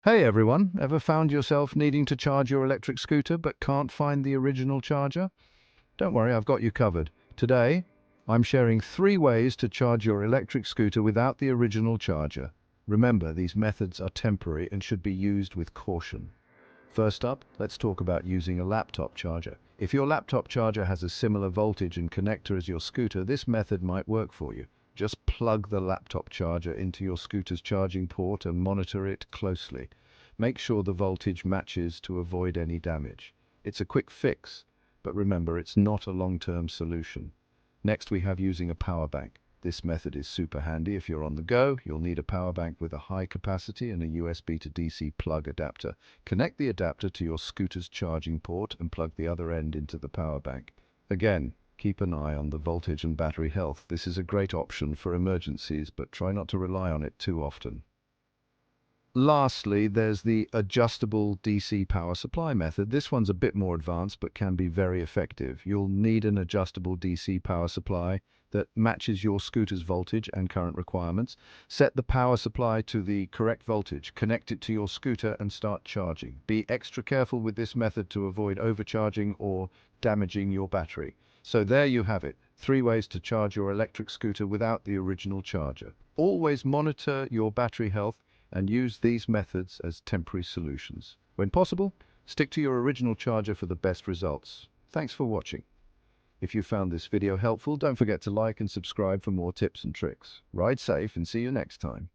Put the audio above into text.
Hey everyone, ever found yourself needing to charge your electric scooter but can't find the original charger? Don't worry, I've got you covered. Today, I'm sharing 3 ways to charge your electric scooter without the original charger. Remember, these methods are temporary and should be used with caution. First up, let's talk about using a laptop charger. If your laptop charger has a similar voltage and connector as your scooter, this method might work for you. Just plug the laptop charger into your scooter's charging port and monitor it closely. Make sure the voltage matches to avoid any damage. It's a quick fix, but remember, it's not a long-term solution. Next, we have using a power bank. This method is super handy if you're on the go. You'll need a power bank with a high capacity and a USB to DC plug adapter. Connect the adapter to your scooter's charging port and plug the other end into the power bank. Again, keep an eye on the voltage and battery health. This is a great option for emergencies, but try not to rely on it too often. Lastly, there's the adjustable DC power supply method. This one's a bit more advanced but can be very effective. You'll need an adjustable DC power supply that matches your scooter's voltage and current requirements. Set the power supply to the correct voltage, connect it to your scooter and start charging. Be extra careful with this method to avoid overcharging or damaging your battery. So there you have it, 3 ways to charge your electric scooter without the original charger. Always monitor your battery health and use these methods as temporary solutions. When possible, stick to your original charger for the best results. Thanks for watching. If you found this video helpful, don't forget to like and subscribe for more tips and tricks. Ride safe and see you next time.